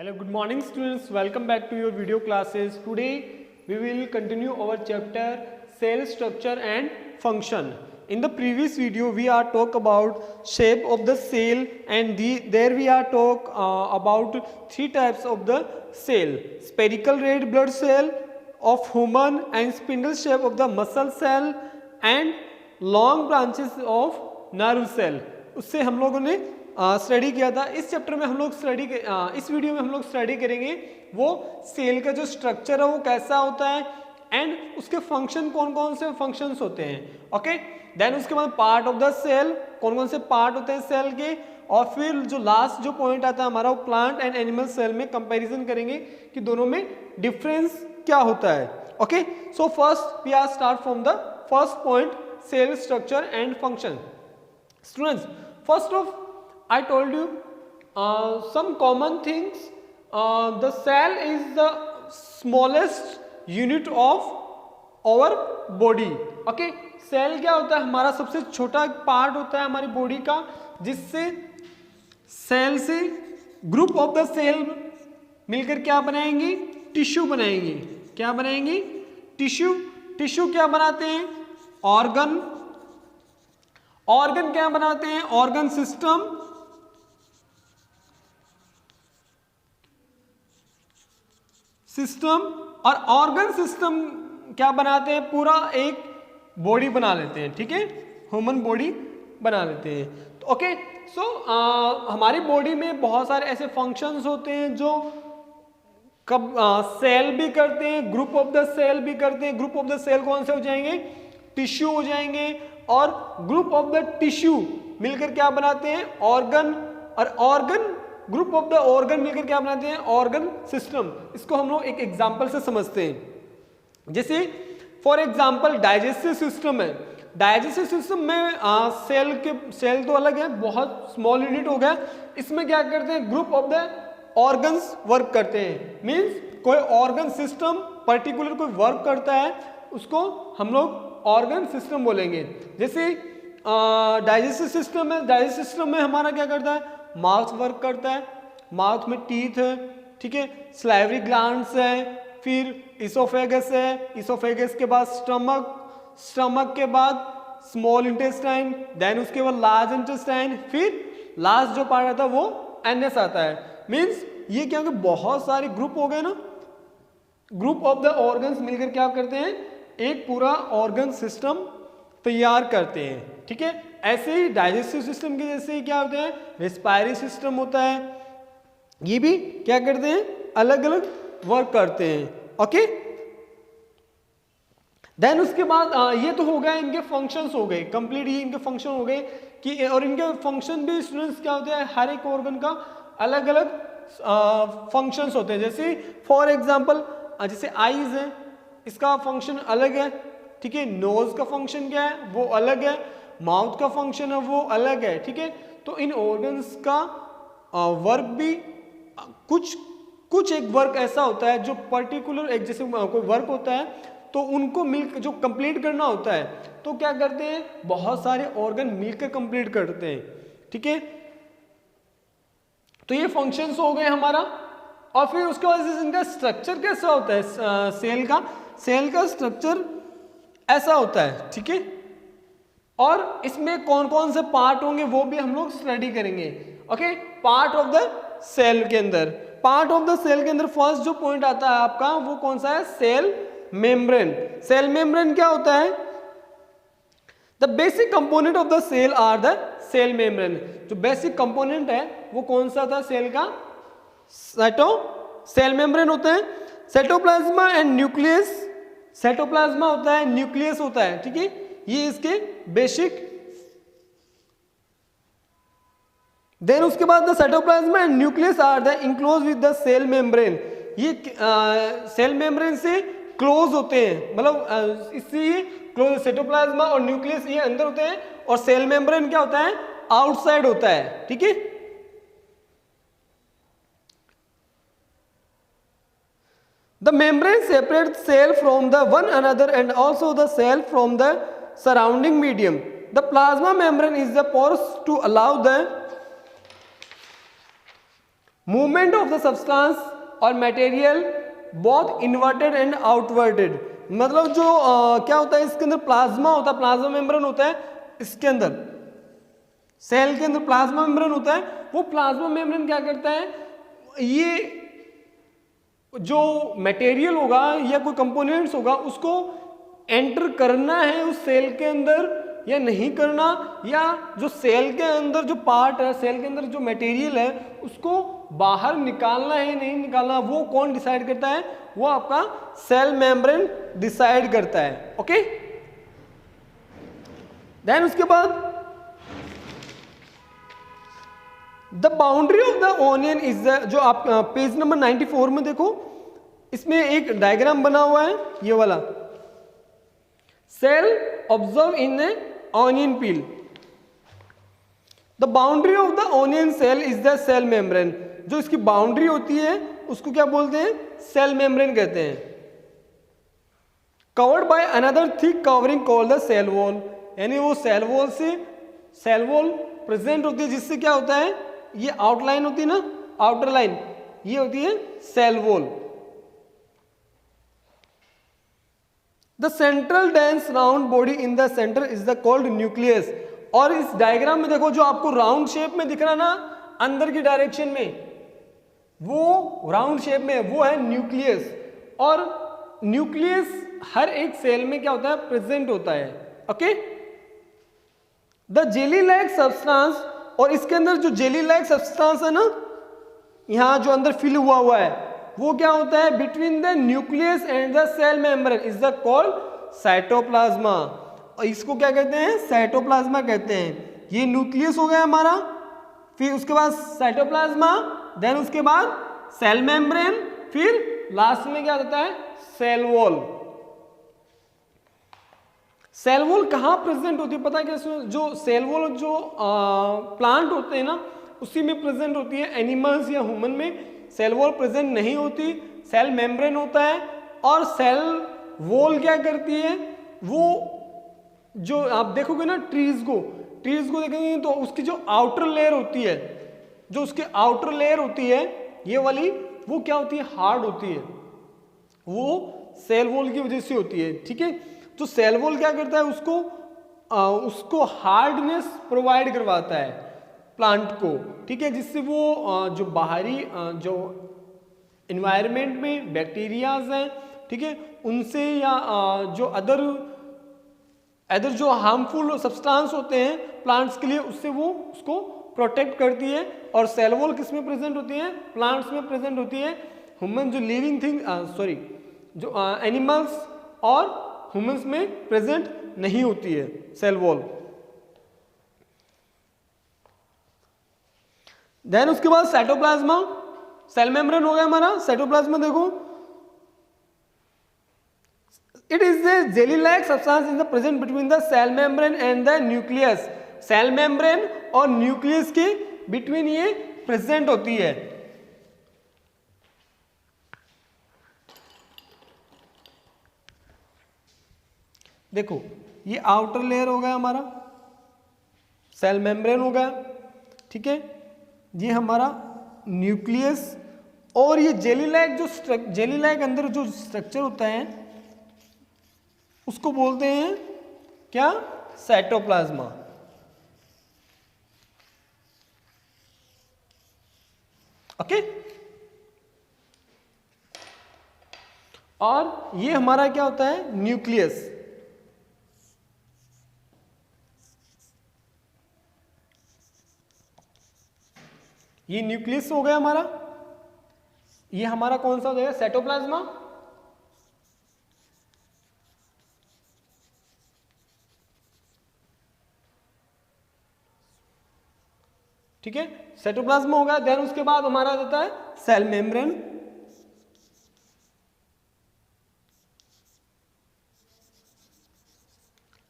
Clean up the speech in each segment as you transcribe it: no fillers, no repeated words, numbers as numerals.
Hello, good morning students. Welcome back to your video classes. Today we will continue our chapter cell structure and function. In the previous video we are talk about shape of the cell and there we are talk about three types of the cell: spherical red blood cell of human and spindle shape of the muscle cell and long branches of nerve cell. उससे हम लोगों ने study किया था। इस chapter में हम लोग इस वीडियो में हम लोग स्टडी करेंगे वो सेल का जो स्ट्रक्चर है वो कैसा होता है एंड उसके फंक्शन कौन कौन से फंक्शंस होते हैं। ओके, देन उसके बाद पार्ट ऑफ द सेल, कौन कौन से पार्ट होते हैं सेल के, और फिर जो लास्ट जो पॉइंट आता है हमारा वो प्लांट एंड एनिमल सेल में कंपैरिजन करेंगे कि दोनों में डिफरेंस क्या होता है। Okay, so first we are start from the first point, cell structure and function. Students, first of I told you some common things. The cell is the smallest unit of our body. Okay, cell क्या होता है, हमारा सबसे छोटा part होता है हमारी body का, जिससे सेल से ग्रुप ऑफ द सेल मिलकर क्या बनाएंगे, टिश्यू बनाएंगे। क्या बनाएंगे, टिश्यू। टिश्यू क्या बनाते हैं, ऑर्गन। ऑर्गन क्या बनाते हैं, ऑर्गन सिस्टम। और ऑर्गन सिस्टम क्या बनाते हैं, पूरा एक बॉडी बना लेते हैं। ठीक है, ह्यूमन बॉडी बना लेते हैं। तो ओके, सो हमारी बॉडी में बहुत सारे ऐसे फंक्शंस होते हैं जो कब सेल भी करते हैं, ग्रुप ऑफ द सेल भी करते हैं। ग्रुप ऑफ द सेल कौन से हो जाएंगे, टिश्यू हो जाएंगे, और ग्रुप ऑफ द टिश्यू मिलकर क्या बनाते हैं, ऑर्गन। और organ, group of the organ मिलकर क्या बनाते हैं, ऑर्गन सिस्टम। इसको हम लोग एक एग्जांपल से समझते हैं। जैसे फॉर एग्जांपल डाइजेस्टिव सिस्टम है। डाइजेस्टिव सिस्टम में सेल तो अलग है, बहुत स्मॉल यूनिट हो गया। इसमें क्या करते हैं, group of the organs work करते हैं। मीन्स कोई ऑर्गन सिस्टम पर्टिकुलर कोई वर्क करता है, उसको हम लोग ऑर्गन सिस्टम बोलेंगे। जैसे डाइजेस्टिव सिस्टम है, डाइजेस्टिव सिस्टम में हमारा क्या करता है, माउथ वर्क करता है। माउथ में टीथ है, ठीक है, सलाइवरी ग्लैंड्स है, फिर इसोफेगस है, इसोफेगस के बाद स्टमक, स्टमक के बाद स्मॉल इंटेस्टाइन, देन उसके बाद लार्ज इंटेस्टाइन, फिर लास्ट जो पार्ट आता है वो एनएस आता है। मीन्स ये क्या, बहुत सारे ग्रुप हो गए ना, ग्रुप ऑफ द ऑर्गन्स मिलकर क्या करते हैं, एक पूरा ऑर्गन सिस्टम तैयार करते हैं। ठीक है, ऐसे ही डाइजेस्टिव सिस्टम के जैसे ही क्या होते हैं, रेस्पिरेटरी सिस्टम होता है, ये भी क्या करते हैं, अलग अलग वर्क करते हैं। ओके, देन उसके बाद ये तो हो गया, इनके फंक्शंस हो गए कंप्लीट, ये इनके फंक्शन हो गए कि, और इनके फंक्शन भी स्टूडेंट्स क्या होते हैं, हर एक ऑर्गन का अलग अलग फंक्शंस होते हैं। जैसे फॉर एग्जांपल जैसे आईज है, इसका फंक्शन अलग है। ठीक है, नोज का फंक्शन क्या है, वो अलग है। माउथ का फंक्शन है, वो अलग है। ठीक है, तो इन ऑर्गन्स का वर्क भी कुछ एक वर्क ऐसा होता है जो पर्टिकुलर, एक जैसे कोई वर्क होता है तो उनको मिलकर जो कंप्लीट करना होता है, तो क्या करते हैं, बहुत सारे ऑर्गन मिलकर कंप्लीट करते हैं। ठीक है, तो ये फंक्शंस हो गए हमारा। और फिर उसके बाद इनका स्ट्रक्चर कैसा होता है, सेल का स्ट्रक्चर ऐसा होता है। ठीक है, और इसमें कौन कौन से पार्ट होंगे वो भी हम लोग स्टडी करेंगे। Okay, part of the cell के अंदर, पार्ट ऑफ द सेल के अंदर फर्स्ट जो पॉइंट आता है आपका वो कौन सा है, सेल मेम्ब्रेन। सेल मेम्ब्रेन क्या होता है, the basic component of the cell are the cell membrane. जो बेसिक कंपोनेंट है वो कौन सा था सेल का, सेल मेम्ब्रेन होता है। साइटोप्लाज्मा एंड न्यूक्लियस, साइटोप्लाज्मा होता है, न्यूक्लियस होता है। ठीक है, ये इसके बेसिक। देन उसके बाद the cytoplasm and nucleus are the enclose with the cell membrane. ये सेल मेम्ब्रेन से क्लोज होते हैं, मतलब इससे क्लोज, साइटोप्लाज्मा और न्यूक्लियस ये अंदर होते हैं, और सेल मेम्ब्रेन क्या होता है, आउटसाइड होता है। ठीक है, the membrane separates cell from the one another and also the cell from the surrounding medium. The plasma membrane is the porous to allow the movement of the substance और material both inverted and आउटवर्टेड, मतलब जो क्या होता है इसके अंदर plasma होता है, प्लाज्मा मेम्ब्रेन होता है इसके अंदर, सेल के अंदर प्लाज्मा मेम्ब्रेन होता है। वो प्लाज्मा मेम्ब्रेन क्या करता है, ये जो मटेरियल होगा या कोई कंपोनेंट्स होगा उसको एंटर करना है उस सेल के अंदर या नहीं करना, या जो सेल के अंदर जो पार्ट है, सेल के अंदर जो मटेरियल है उसको बाहर निकालना है नहीं निकालना, वो कौन डिसाइड करता है, वो आपका सेल मेम्ब्रेन डिसाइड करता है। ओके, देन उसके बाद the boundary of the onion is the, जो आप पेज नंबर 94 में देखो, इसमें एक डायग्राम बना हुआ है ये वाला, cell observe in a onion peel, the boundary of the onion cell is the cell membrane, जो इसकी बाउंड्री होती है उसको क्या बोलते हैं, सेल मेम्ब्रेन कहते हैं। Covered by another thick covering called the cell wall, यानी वो सेल वॉल से सेल वॉल प्रेजेंट होती है, जिससे क्या होता है, ये आउटलाइन होती है ना, आउटर लाइन, ये होती है cell wall. The central dense round body in the centre is the called nucleus, और इस डायग्राम में देखो जो आपको राउंड शेप में दिख रहा ना अंदर की डायरेक्शन में, वो राउंड शेप में वो है न्यूक्लियस। और न्यूक्लियस हर एक सेल में क्या होता है, प्रेजेंट होता है। Okay, the jelly like substance, और इसके अंदर जो जेली लाइक सब्सटेंस है ना, यहां जो अंदर फिल हुआ है, वो क्या होता है, between the nucleus and the cell membrane is the called cytoplasm, और इसको क्या कहते हैं, साइटोप्लाज्मा कहते हैं। ये न्यूक्लियस हो गया हमारा, फिर उसके बाद साइटोप्लाज्मा, देन उसके बाद सेल मेम्ब्रेन, फिर लास्ट में क्या होता है, सेल वॉल। सेल वॉल कहाँ प्रेजेंट होती है पता है कैसे, जो सेल वॉल जो प्लांट होते हैं ना उसी में प्रेजेंट होती है, एनिमल्स या ह्यूमन में सेल वॉल प्रेजेंट नहीं होती, सेल मेम्ब्रेन होता है। और सेल वॉल क्या करती है, वो जो आप देखोगे ना ट्रीज को देखेंगे तो उसकी जो आउटर लेयर होती है, जो उसकी आउटर लेयर होती है ये वाली, वो क्या होती है, हार्ड होती है, वो सेल वॉल की वजह से होती है। ठीक है, तो सेल वॉल क्या करता है, उसको हार्डनेस प्रोवाइड करवाता है प्लांट को। ठीक है, जिससे वो जो बाहरी जो एनवायरनमेंट में बैक्टीरियाज हैं, ठीक है, उनसे या जो अदर जो हार्मफुल सब्सटेंस होते हैं प्लांट्स के लिए, उससे वो उसको प्रोटेक्ट करती है। और सेल वॉल किस में प्रेजेंट होती है, प्लांट्स में प्रेजेंट होती है। ह्यूमन जो लिविंग थिंग जो एनिमल्स और ह्यूमंस में प्रेजेंट नहीं होती है सेल वॉल। देन उसके बाद साइटोप्लाज्मा, सेल मेम्ब्रेन हो गया हमारा। साइटोप्लाज्मा देखो, it is the jelly like substance in the present between the cell membrane and the nucleus, cell membrane और न्यूक्लियस के बिटवीन ये प्रेजेंट होती है। देखो ये आउटर लेयर हो गया हमारा, सेल मेम्ब्रेन हो गया, ठीक है, ये हमारा न्यूक्लियस, और ये जेली लाइक अंदर जो स्ट्रक्चर होता है उसको बोलते हैं क्या, साइटोप्लाज्मा। ओके, और ये हमारा क्या होता है, न्यूक्लियस। ये न्यूक्लियस हो गया हमारा, ये हमारा कौन सा हो जाएगा, साइटोप्लाज्मा। ठीक है, साइटोप्लाज्मा होगा। देन उसके बाद हमारा देता है सेल मेम्ब्रेन,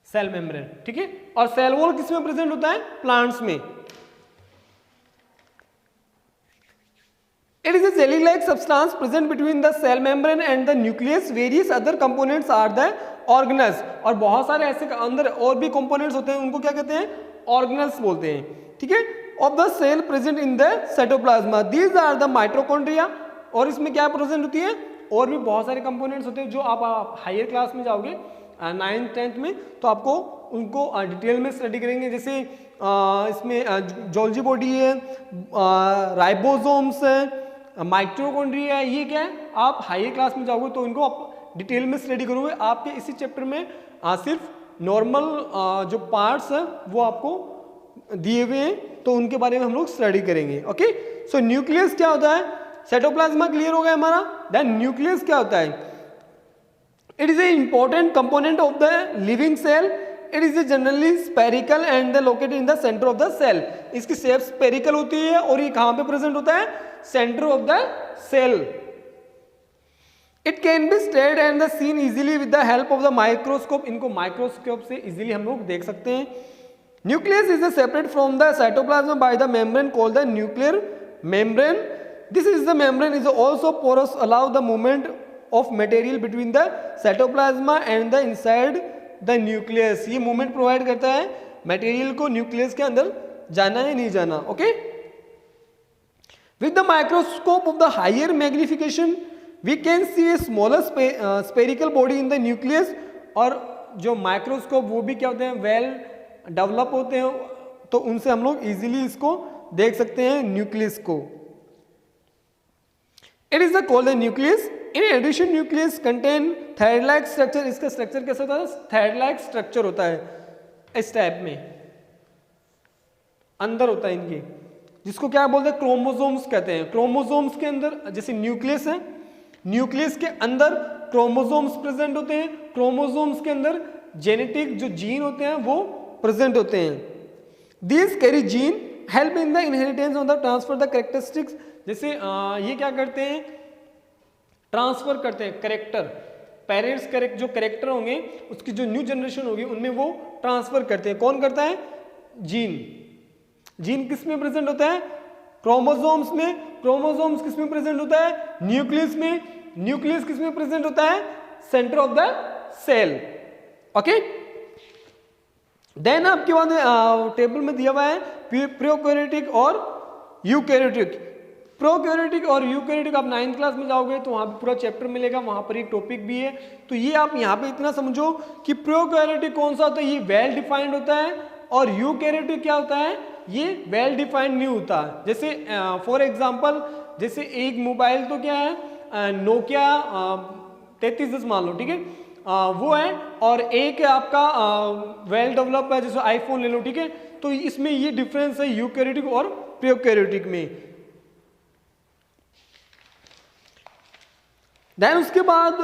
सेल मेम्ब्रेन, ठीक है। और सेल वॉल किस में प्रेजेंट होता है, प्लांट्स में। It is a jelly-like substance present between the cell membrane and the nucleus. Various other components are the organelles. और बहुत सारे ऐसे अंदर और भी components होते हैं, उनको क्या कहते हैं, organelles बोलते हैं। ठीक है, of the cell present in the cytoplasm, these are the mitochondria. और इसमें क्या प्रेजेंट होती है, और भी बहुत सारे कंपोनेंट्स होते हैं जो आप हायर क्लास में जाओगे 9th 10th में तो आपको उनको डिटेल में स्टडी करेंगे। जैसे इसमें जोल्जी बॉडी है, राइबोसोम्स है, माइटोकॉन्ड्रिया है, ये क्या है आप हायर क्लास में जाओगे तो इनको आप डिटेल में स्टडी करोगे। आपके इसी चैप्टर में सिर्फ नॉर्मल जो पार्ट्स हैं वो आपको दिए हुए हैं तो उनके बारे में हम लोग स्टडी करेंगे। ओके, सो न्यूक्लियस क्या होता है, साइटोप्लाज्मा क्लियर हो गया हमारा। देन न्यूक्लियस क्या होता है, it is a important component of the living cell, it is generally spherical and located in the centre of the cell. इसकी शेप स्पेरिकल होती है और ये कहां पे प्रेजेंट होता है, centre of the cell. It can be studied and seen easily with the help of the microscope, इनको माइक्रोस्कोप से इजीली हम लोग देख सकते हैं। Nucleus is separate from the cytoplasm by the membrane called the nuclear membrane. This is the membrane is also porous, allow the movement of material between the cytoplasm and the inside the nucleus. ये movement provide करता है material को nucleus के अंदर जाना है नहीं जाना। Okay, with the microscope of the higher magnification we can see a smaller spherical body in the nucleus. और जो माइक्रोस्कोप वो भी क्या होते हैं, वेल डेवलप होते हैं तो उनसे हम लोग इजीली इसको देख सकते हैं न्यूक्लियस को। It is called the nucleus. In addition nucleus contain thread like structure. इसका स्ट्रक्चर कैसा होता है, थ्रेड लाइक स्ट्रक्चर होता है इस टाइप में, अंदर होता है इनके, जिसको क्या बोलते हैं, क्रोमोसोम्स कहते हैं। क्रोमोसोम्स के अंदर जैसे न्यूक्लियस है, न्यूक्लियस के अंदर क्रोमोसोम्स प्रेजेंट होते हैं, क्रोमोसोम्स के अंदर जेनेटिक जो जीन होते हैं वो प्रेजेंट होते हैं। These carry gene help in the inheritance of the transfer the characteristics. जैसे ये क्या करते हैं, ट्रांसफर करते हैं करेक्टर, पेरेंट्स करेक्ट जो करेक्टर होंगे उसकी जो न्यू जनरेशन होगी उनमें वो ट्रांसफर करते हैं। कौन करता है, जीन। जीन किस में प्रेजेंट होता है, क्रोमोसोम्स में। क्रोमोसोम्स किस में प्रेजेंट होता है, न्यूक्लियस में। न्यूक्लियस किस में प्रेजेंट होता है, centre of the cell. Okay, then आपके बाद टेबल में दिया हुआ है प्रोकैरियोटिक और यूकैरियोटिक। प्रोकैरियोटिक और यूकैरियोटिक आप 9th क्लास में जाओगे तो वहां पे पूरा चैप्टर मिलेगा, वहां पर एक टॉपिक भी है। तो ये आप यहाँ पे इतना समझो कि प्रोकैरियोटिक कौन सा होता है, ये वेल डिफाइंड होता है, और यूकैरियोटिक क्या होता है, ये वेल डिफाइंड नहीं होता। जैसे फॉर एग्जांपल जैसे एक मोबाइल तो क्या है, नोकिया 3310 मान लो, ठीक है, वो है, और एक आपका वेल डेवलप है जैसे आईफोन ले लो, ठीक है। तो इसमें ये डिफरेंस है यूकैरियोटिक और प्रोकैरियोटिक में। देन उसके बाद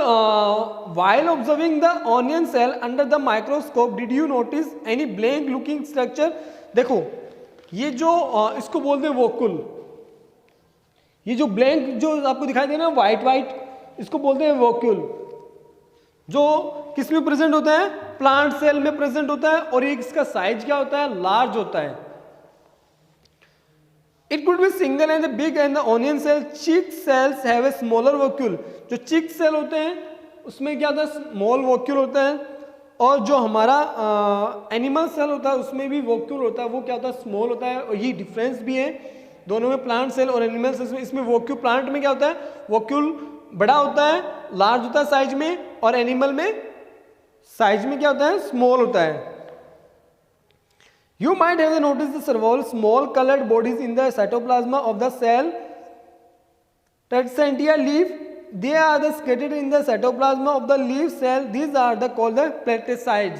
while observing the onion cell under the microscope did you notice any blank looking structure। देखो ये जो इसको बोलते हैं वोक्यूल, ये जो ब्लैंक जो आपको दिखाई दे रहा है व्हाइट व्हाइट, इसको बोलते हैं वोक्यूल, जो किस में प्रेजेंट होता है, प्लांट सेल में प्रेजेंट होता है, और एक इसका साइज क्या होता है, लार्ज होता है। It could be single and the big and the onion cell. Chick cells have a smaller vacuole। जो चिक सेल होते हैं उसमें क्या होता है, स्मॉल वोक्यूल होता है, और जो हमारा एनिमल सेल होता है उसमें भी वोक्यूल होता है, वो क्या होता है, स्मॉल होता है। और ये डिफरेंस भी है दोनों में, प्लांट सेल और एनिमल सेल में। इसमें वोक्यूल, प्लांट में क्या होता है, वोक्यूल बड़ा होता है, लार्ज होता है साइज में, और एनिमल में साइज में क्या होता है, स्मॉल होता है। You might have noticed the several small colored bodies in the cytoplasm of the cell. Tradescantia leaf, they are the scattered in the cytoplasm of the leaf cell. These are the called the plastocytes।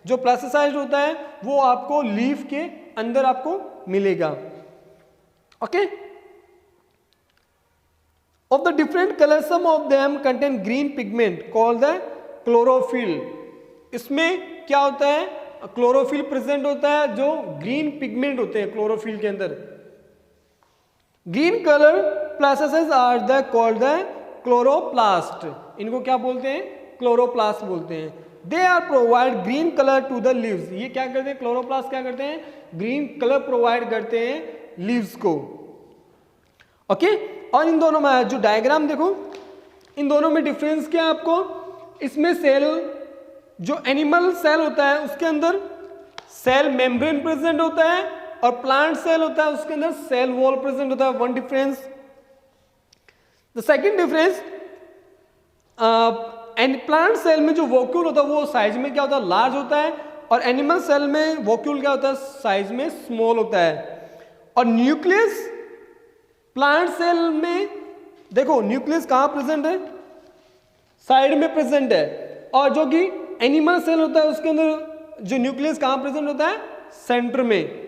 जो प्लास्टोसाइट होता है वो आपको leaf के अंदर आपको मिलेगा। Okay, of the different colors some of them contain green pigment called the chlorophyll। इसमें क्या होता है, क्लोरोफिल प्रेजेंट होता है, जो ग्रीन पिगमेंट होते हैं क्लोरोफिल के अंदर। Green colour प्लास्टोसाइट्स are the called the chloroplast. इनको क्या बोलते हैं, क्लोरोप्लास्ट बोलते हैं। They are provide green colour to the leaves. ये क्या करते हैं, क्लोरोप्लास्ट क्या करते हैं, ग्रीन कलर प्रोवाइड करते हैं लीव्स को। ओके, और इन दोनों में जो डायग्राम देखो, इन दोनों में डिफरेंस क्या है आपको, इसमें सेल जो एनिमल सेल होता है उसके अंदर सेल मेम्ब्रेन प्रेजेंट होता है, और प्लांट सेल होता है उसके अंदर सेल वॉल प्रेजेंट होता है, one difference. The second difference, and plant cell में जो वोक्यूल होता है वो साइज में क्या होता है, लार्ज होता है, और एनिमल सेल में वोक्यूल क्या होता है, साइज में स्मॉल होता है। और न्यूक्लियस प्लांट सेल में देखो न्यूक्लियस कहाँ प्रेजेंट है, साइड में प्रेजेंट है, और जो कि एनिमल सेल होता है उसके अंदर जो न्यूक्लियस कहाँ प्रेजेंट होता है, सेंटर में।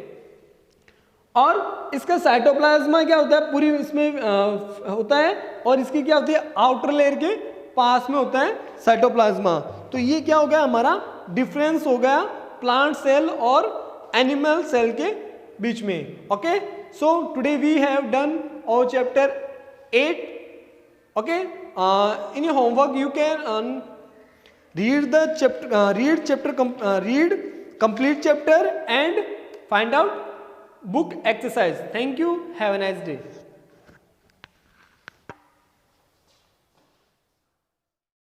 और इसका साइटोप्लाज्मा क्या होता है, पूरी इसमें होता है, और इसकी क्या होती है, आउटर लेयर के पास में होता है साइटोप्लाज्मा। तो ये क्या हो गया, हमारा डिफरेंस हो गया प्लांट सेल और एनिमल सेल के बीच में। Okay, so today we have done our chapter 8. Okay, in your homework you can read the chapter, read complete chapter and find out book exercise. Thank you. Have a nice day.